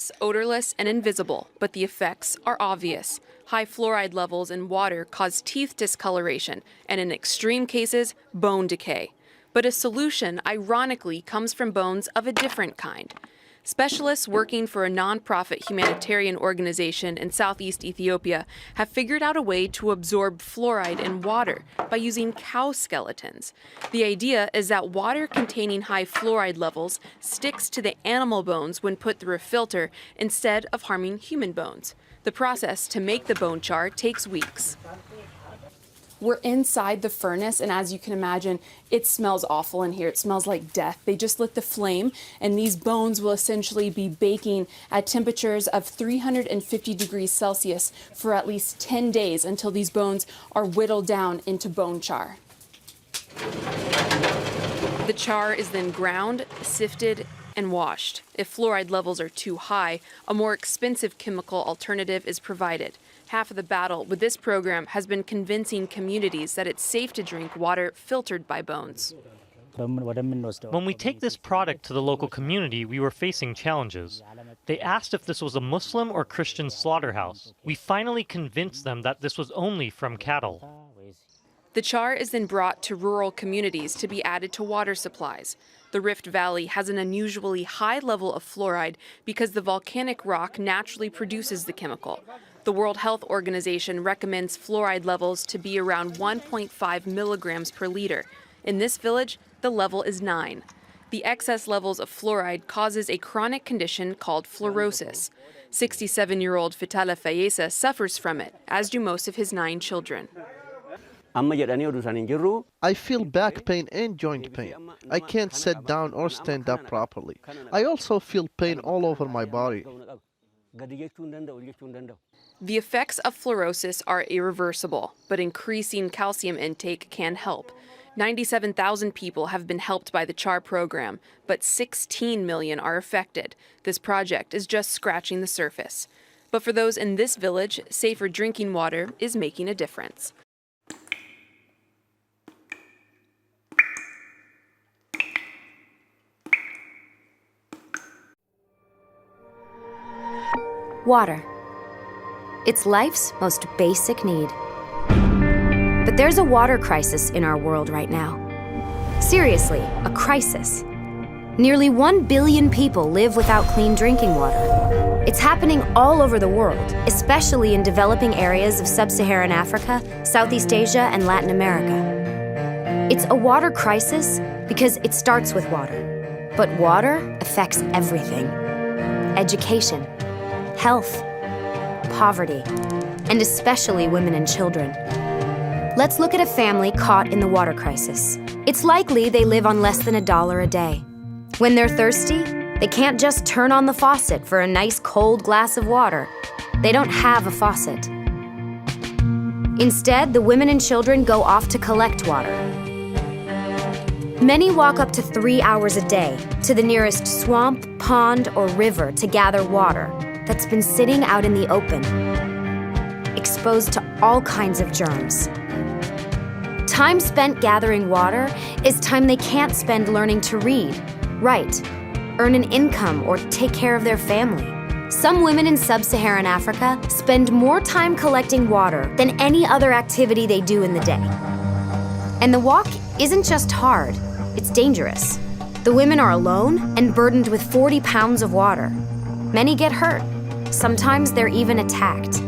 tasteless, odorless, and invisible, but the effects are obvious. High fluoride levels in water cause teeth discoloration and, in extreme cases, bone decay. But a solution, ironically, comes from bones of a different kind. Specialists working for a nonprofit humanitarian organization in southeast Ethiopia have figured out a way to absorb fluoride in water by using cow skeletons. The idea is that water containing high fluoride levels sticks to the animal bones when put through a filter instead of harming human bones. The process to make the bone char takes weeks. We're inside the furnace, and as you can imagine, it smells awful in here. It smells like death. They just lit the flame, and these bones will essentially be baking at temperatures of 350 degrees Celsius for at least 10 days until these bones are whittled down into bone char. The char is then ground, sifted, and washed. If fluoride levels are too high, a more expensive chemical alternative is provided. Half of the battle with this program has been convincing communities that it's safe to drink water filtered by bones. When we take this product to the local community, we were facing challenges. They asked if this was a Muslim or Christian slaughterhouse. We finally convinced them that this was only from cattle. The char is then brought to rural communities to be added to water supplies. The Rift Valley has an unusually high level of fluoride because the volcanic rock naturally produces the chemical. The World Health Organization recommends fluoride levels to be around 1.5 milligrams per liter. In this village, the level is 9. The excess levels of fluoride causes a chronic condition called fluorosis. 67-year-old Fitala Fayesa suffers from it, as do most of his 9 children. I feel back pain and joint pain. I can't sit down or stand up properly. I also feel pain all over my body. The effects of fluorosis are irreversible, but increasing calcium intake can help. 97,000 people have been helped by the char program, but 16 million are affected. This project is just scratching the surface. But for those in this village, safer drinking water is making a difference. Water. It's life's most basic need. But there's a water crisis in our world right now. Seriously, a crisis. Nearly 1 billion people live without clean drinking water. It's happening all over the world, especially in developing areas of sub-Saharan Africa, Southeast Asia, and Latin America. It's a water crisis because it starts with water. But water affects everything. Education, health, poverty, and especially women and children. Let's look at a family caught in the water crisis. It's likely they live on less than $1 a day. When they're thirsty, they can't just turn on the faucet for a nice cold glass of water. They don't have a faucet. Instead, the women and children go off to collect water. Many walk up to 3 hours a day to the nearest swamp, pond, or river to gather water that's been sitting out in the open, exposed to all kinds of germs. Time spent gathering water is time they can't spend learning to read, write, earn an income, or take care of their family. Some women in sub-Saharan Africa spend more time collecting water than any other activity they do in the day. And the walk isn't just hard, it's dangerous. The women are alone and burdened with 40 pounds of water. Many get hurt. Sometimes they're even attacked.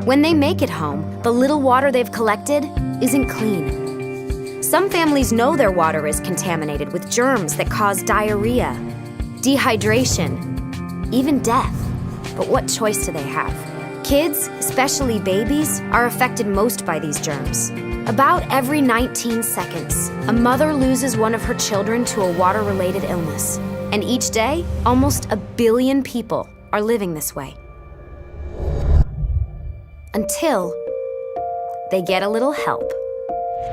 When they make it home, the little water they've collected isn't clean. Some families know their water is contaminated with germs that cause diarrhea, dehydration, even death. But what choice do they have? Kids, especially babies, are affected most by these germs. About every 19 seconds, a mother loses one of her children to a water-related illness. And each day, almost 1 billion people are living this way. Until they get a little help.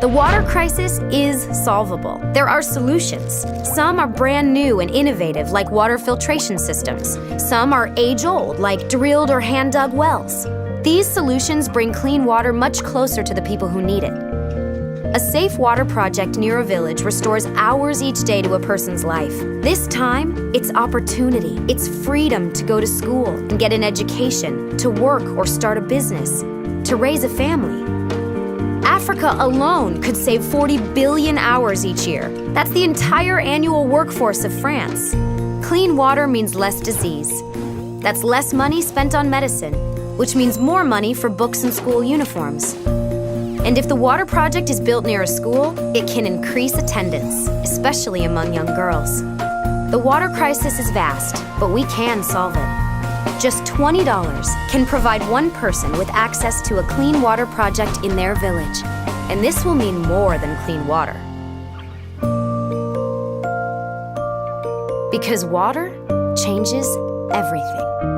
The water crisis is solvable. There are solutions. Some are brand new and innovative, like water filtration systems. Some are age-old, like drilled or hand-dug wells. These solutions bring clean water much closer to the people who need it. A safe water project near a village restores hours each day to a person's life. This time, it's opportunity. It's freedom to go to school and get an education, to work or start a business, to raise a family. Africa alone could save 40 billion hours each year. That's the entire annual workforce of France. Clean water means less disease. That's less money spent on medicine, which means more money for books and school uniforms. And if the water project is built near a school, it can increase attendance, especially among young girls. The water crisis is vast, but we can solve it. Just $20 can provide one person with access to a clean water project in their village. And this will mean more than clean water. Because water changes everything.